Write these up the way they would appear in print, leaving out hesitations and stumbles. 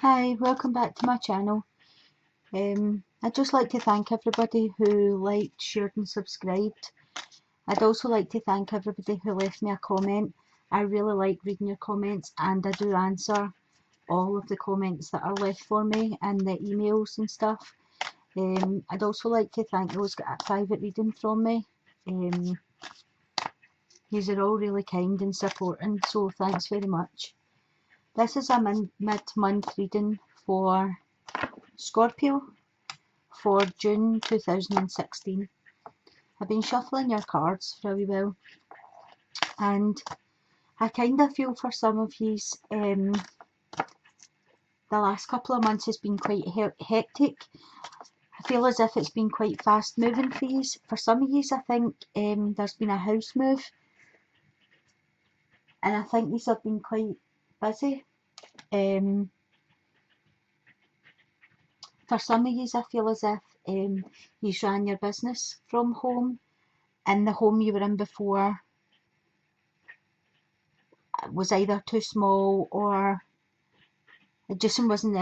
Hi, welcome back to my channel. I'd just like to thank everybody who liked, shared and subscribed. I'd also like to thank everybody who left me a comment. I really like reading your comments and I do answer all of the comments that are left for me and the emails and stuff. I'd also like to thank those who got a private reading from me. These are all really kind and supporting, so thanks very much. This is a mid-month reading for Scorpio for June 2016. I've been shuffling your cards for a wee while and I kind of feel for some of yous the last couple of months has been quite hectic. I feel as if it's been quite fast moving for yous. For some of yous I think there's been a house move and I think these have been quite busy. For some of yous I feel as if you ran your business from home and the home you were in before was either too small or it just wasn't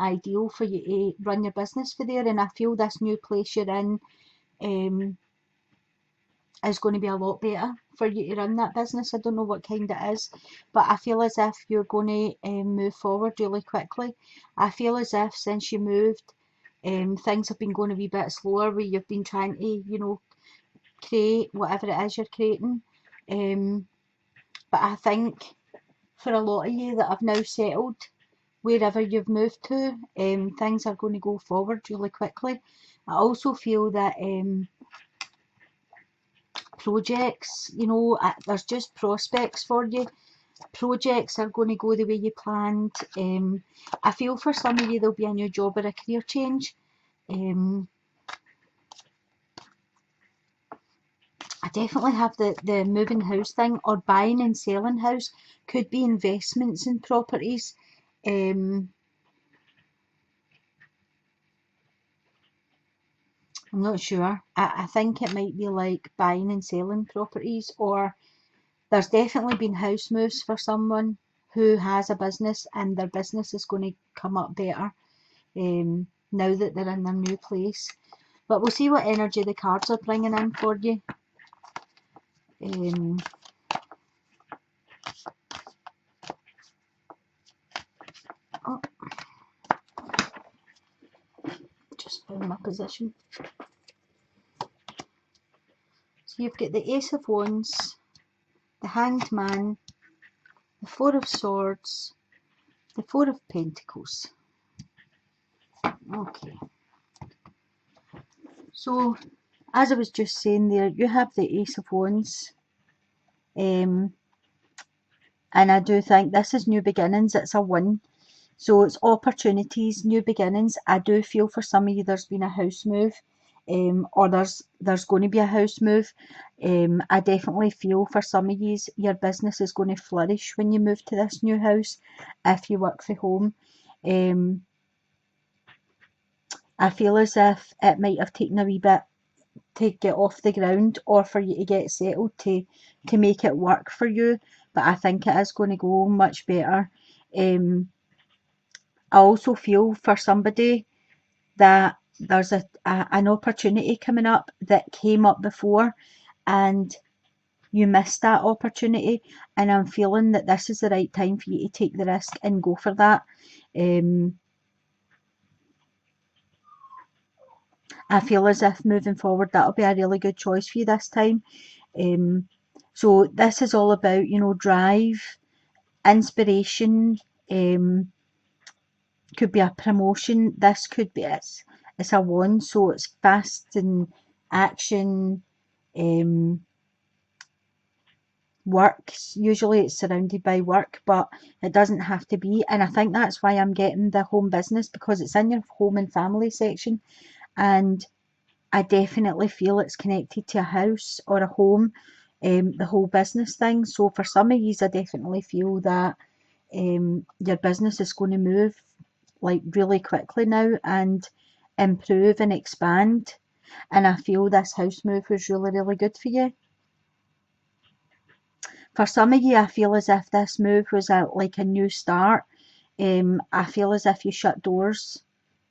ideal for you to run your business for there. And I feel this new place you're in is going to be a lot better for you to run that business. I don't know what kind it is, but I feel as if you're going to move forward really quickly. I feel as if since you moved, things have been going a wee bit slower where you've been trying to, create whatever it is you're creating. But I think for a lot of you that have now settled wherever you've moved to, things are going to go forward really quickly. I also feel that projects, there's just prospects for you. Projects are going to go the way you planned. I feel for some of you there'll be a new job or a career change. I definitely have the moving house thing or buying and selling house. Could be investments in properties. I'm not sure. I think it might be like buying and selling properties, or there's definitely been house moves for someone who has a business and their business is going to come up better now that they're in their new place. But we'll see what energy the cards are bringing in for you. Oh, just found my position. So you've got the Ace of Wands, the Hanged Man, the Four of Swords, the Four of Pentacles. Okay. So, as I was just saying there, you have the Ace of Wands. And I do think this is new beginnings. It's a win. So it's opportunities, new beginnings. I do feel for some of you there's been a house move. Or there's going to be a house move. I definitely feel for some of you your business is going to flourish when you move to this new house if you work from home. I feel as if it might have taken a wee bit to get off the ground or for you to get settled to make it work for you, but I think it is going to go much better. I also feel for somebody that there's an opportunity coming up that came up before and you missed that opportunity, and I'm feeling that this is the right time for you to take the risk and go for that. I feel as if moving forward that'll be a really good choice for you this time. So this is all about, drive, inspiration, could be a promotion. This could be, it's a wand, so it's fast and action, work. Usually it's surrounded by work, but it doesn't have to be. And I think that's why I'm getting the home business, because it's in your home and family section. And I definitely feel it's connected to a house or a home, the whole business thing. So for some of you, I definitely feel that your business is going to move like really quickly now and improve and expand. And I feel this house move was really, really good for you. For some of you, I feel as if this move was like a new start. I feel as if you shut doors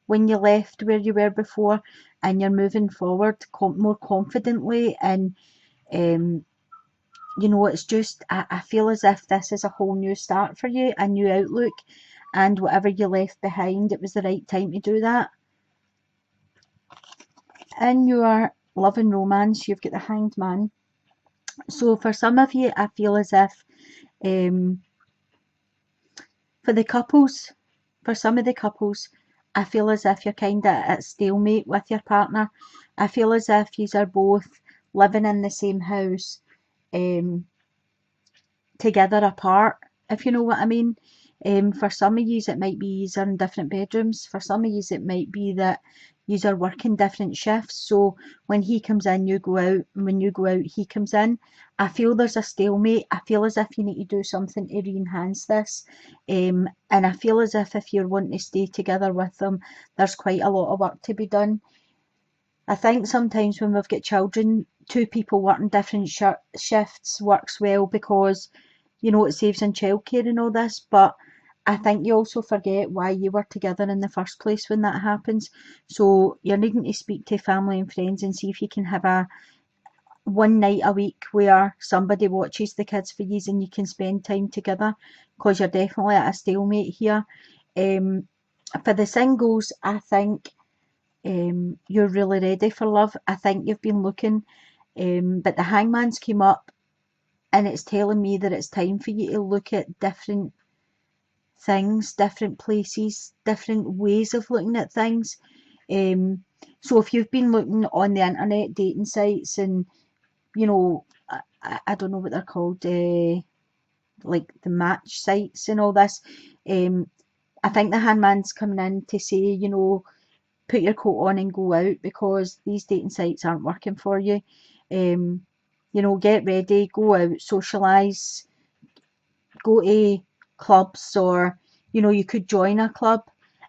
when you left where you were before, and you're moving forward more confidently, and um, you know, it's just, I feel as if this is a whole new start for you, a new outlook, and whatever you left behind, it was the right time to do that. In your love and romance, you've got the Hanged Man. So for some of you, I feel as if, um, for the couples, for some of the couples, I feel as if you're kind of at stalemate with your partner. I feel as if you are both living in the same house, um, together apart, if you know what I mean. For some of you, it might be you are in different bedrooms. For some of you, it might be that you are working different shifts. So when he comes in, you go out, and when you go out, he comes in. I feel there's a stalemate. I feel as if you need to do something to re-enhance this. And I feel as if you're wanting to stay together with them, there's quite a lot of work to be done. I think sometimes when we've got children, two people working different shifts works well because, you know, it saves on childcare and all this. But I think you also forget why you were together in the first place when that happens. So you're needing to speak to family and friends and see if you can have a one night a week where somebody watches the kids for you and you can spend time together, because you're definitely at a stalemate here. Um, for the singles, I think you're really ready for love. I think you've been looking, but the Hangman's came up, and it's telling me that it's time for you to look at different things, different places, different ways of looking at things. Um, so if you've been looking on the internet dating sites, and you know, I don't know what they're called, like the match sites and all this, I think the Hangman's coming in to say, you know, put your coat on and go out, because these dating sites aren't working for you. Um, you know, get ready, go out, socialise, go to clubs, or you know, you could join a club.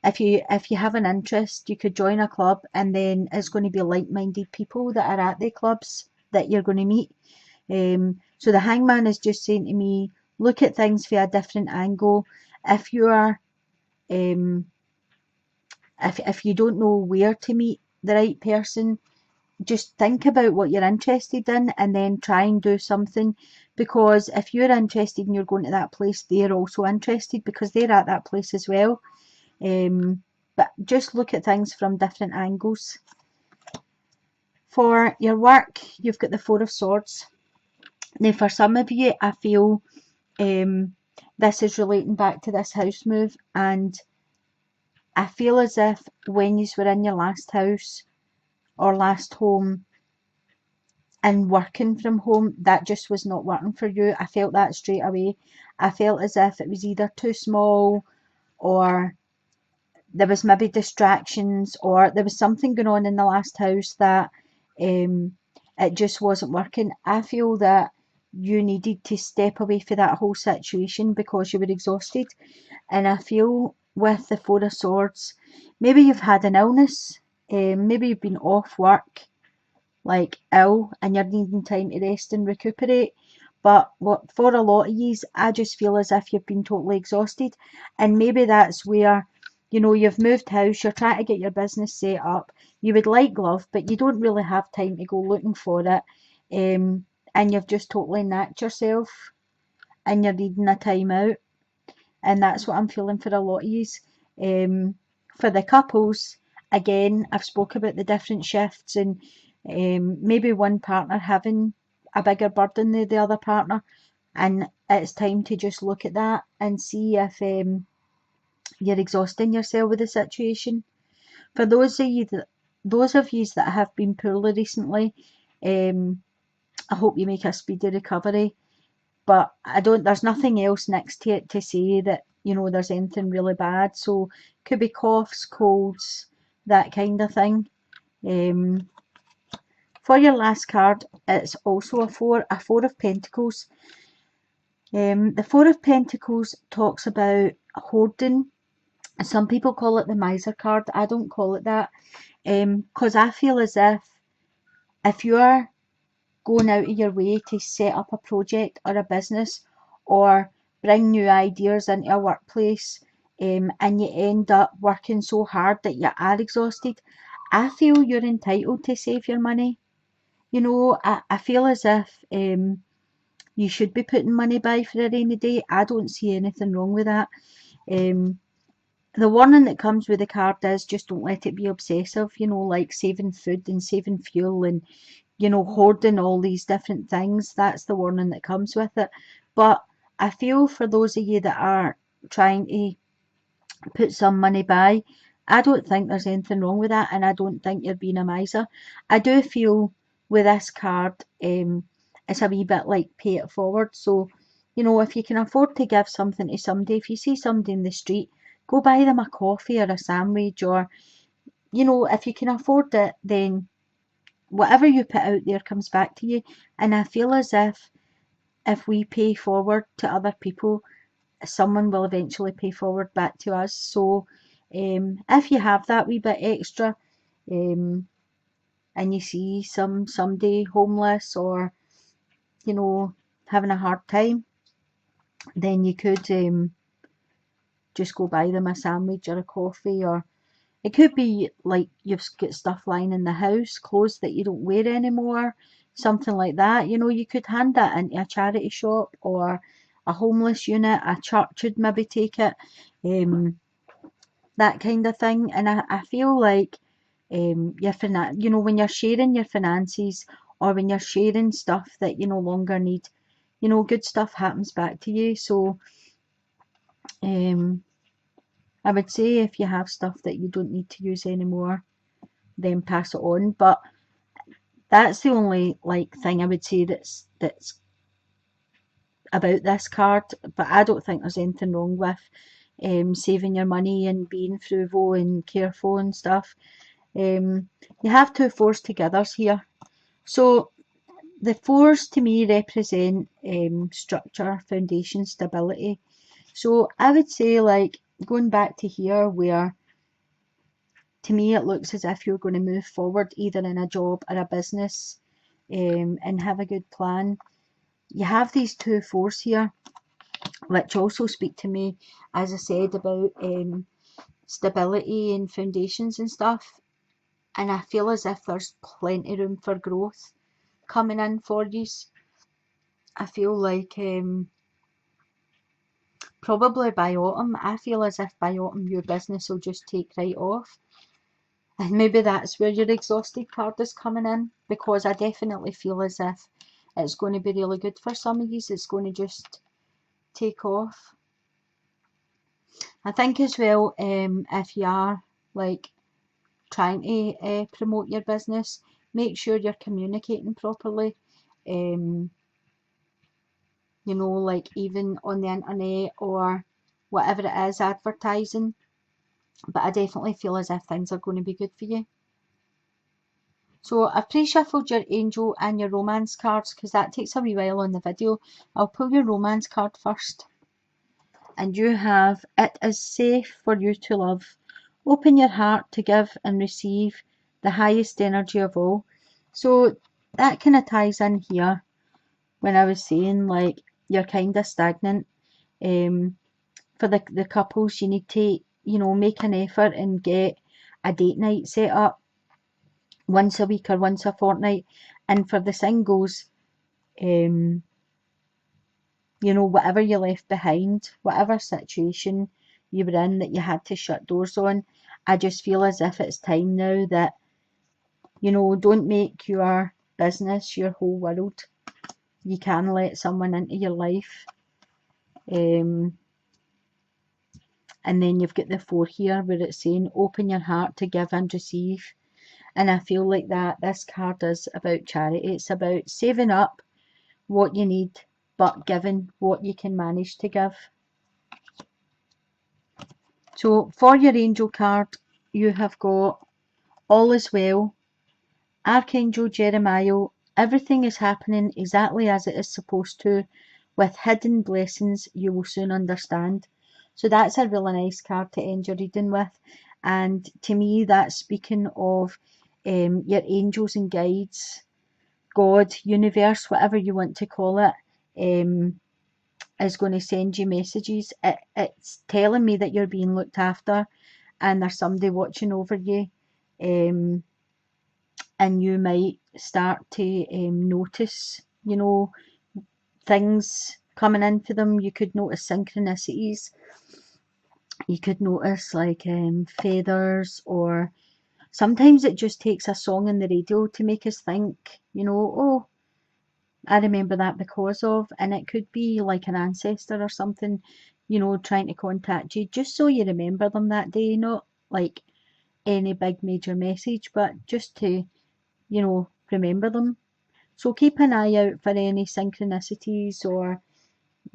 If you have an interest, you could join a club, and then it's going to be like-minded people that are at the clubs that you're going to meet. So the Hangman is just saying to me, look at things from a different angle. If you are um, if you don't know where to meet the right person, just think about what you're interested in and then try and do something, because if you're interested and you're going to that place, they're also interested because they're at that place as well. But just look at things from different angles. For your work, you've got the Four of Swords. Now for some of you, I feel this is relating back to this house move, and I feel as if when you were in your last house or last home and working from home, that just was not working for you. I felt that straight away. I felt as if it was either too small, or there was maybe distractions, or there was something going on in the last house that it just wasn't working. I feel that you needed to step away from that whole situation because you were exhausted. And I feel with the Four of Swords, maybe you've had an illness, maybe you've been off work, like ill, and you're needing time to rest and recuperate. But what for a lot of yous, I just feel as if you've been totally exhausted, and maybe that's where, you know, you've moved house, you're trying to get your business set up, you would like love, but you don't really have time to go looking for it, and you've just totally knocked yourself, and you're needing a time out. And that's what I'm feeling for a lot of yous. For the couples, again, I've spoke about the different shifts, and maybe one partner having a bigger burden than the other partner, and it's time to just look at that and see if you're exhausting yourself with the situation. For those of you that have been poorly recently, um, I hope you make a speedy recovery. But there's nothing else next to it to say that, you know, there's anything really bad. So could be coughs, colds, that kind of thing. Um, for your last card, it's also a four of pentacles. The Four of Pentacles talks about hoarding. Some people call it the miser card. I don't call it that, because I feel as if you're going out of your way to set up a project or a business, or bring new ideas into a workplace, and you end up working so hard that you are exhausted, I feel you're entitled to save your money. You know, I feel as if you should be putting money by for a rainy day. I don't see anything wrong with that. Um, the warning that comes with the card is just don't let it be obsessive, you know, like saving food and saving fuel and, you know, hoarding all these different things. That's the warning that comes with it. But I feel for those of you that are trying to put some money by, I don't think there's anything wrong with that, and I don't think you're being a miser. I do feel with this card, it's a wee bit like pay it forward. So, you know, if you can afford to give something to somebody, if you see somebody in the street, go buy them a coffee or a sandwich, or, you know, if you can afford it, then whatever you put out there comes back to you. And I feel as if we pay forward to other people, someone will eventually pay forward back to us. So if you have that wee bit extra, um, and you see somebody homeless or, you know, having a hard time, then you could just go buy them a sandwich or a coffee, or it could be like you've got stuff lying in the house, clothes that you don't wear anymore, something like that. You know, you could hand that into a charity shop or a homeless unit. A church would maybe take it. Um, that kind of thing. And I feel like you know, when you're sharing your finances or when you're sharing stuff that you no longer need, you know, good stuff happens back to you. So um, I would say if you have stuff that you don't need to use anymore, then pass it on. But that's the only like thing I would say that's about this card. But I don't think there's anything wrong with saving your money and being frugal and careful and stuff. You have two fours togethers here. So the fours to me represent structure, foundation, stability. So I would say, like, going back to here where to me it looks as if you're going to move forward either in a job or a business, and have a good plan. You have these two fours here, which also speak to me, as I said, about stability and foundations and stuff. And I feel as if there's plenty room for growth coming in for you. I feel like probably by autumn, I feel as if by autumn your business will just take right off. And maybe that's where your exhausted card is coming in, because I definitely feel as if it's going to be really good for some of you. It's going to just take off. I think as well, if you are like trying to promote your business, make sure you're communicating properly. Um, you know, like even on the internet or whatever it is, advertising. But I definitely feel as if things are going to be good for you. So I've pre-shuffled your angel and your romance cards because that takes a wee while on the video. I'll pull your romance card first. And you have, it is safe for you to love. Open your heart to give and receive the highest energy of all. So that kind of ties in here when I was saying like you're kind of stagnant. Um, for the couples, you need to, you know, make an effort and get a date night set up once a week or once a fortnight. And for the singles, um, you know, whatever you left behind, whatever situation you were in that you had to shut doors on, I just feel as if it's time now that, you know, don't make your business your whole world. You can let someone into your life. Um, and then you've got the four here where it's saying open your heart to give and receive. And I feel like that this card is about charity. It's about saving up what you need, but giving what you can manage to give. So for your angel card, you have got all is well, Archangel Jeremiah, everything is happening exactly as it is supposed to, with hidden blessings you will soon understand. So that's a really nice card to end your reading with. And to me, that's speaking of your angels and guides, God, universe, whatever you want to call it, um, is going to send you messages. It's telling me that you're being looked after and there's somebody watching over you. And you might start to notice, you know, things coming in for them. You could notice synchronicities. You could notice like feathers, or sometimes it just takes a song on the radio to make us think, you know, oh, I remember that because of, and it could be like an ancestor or something, you know, trying to contact you just so you remember them that day, not like any big major message, but just to, you know, remember them. So keep an eye out for any synchronicities, or,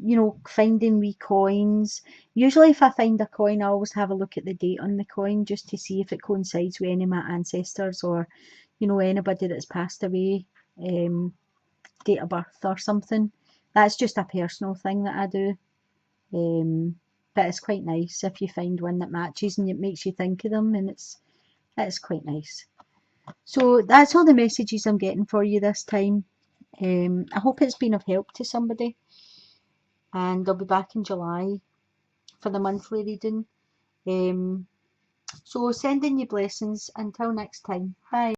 you know, finding wee coins. Usually if I find a coin, I always have a look at the date on the coin just to see if it coincides with any of my ancestors, or, you know, anybody that's passed away, date of birth or something. That's just a personal thing that I do. But it's quite nice if you find one that matches and it makes you think of them, and it's quite nice. So that's all the messages I'm getting for you this time. I hope it's been of help to somebody, and I'll be back in July for the monthly reading. So sending you blessings. Until next time. Bye.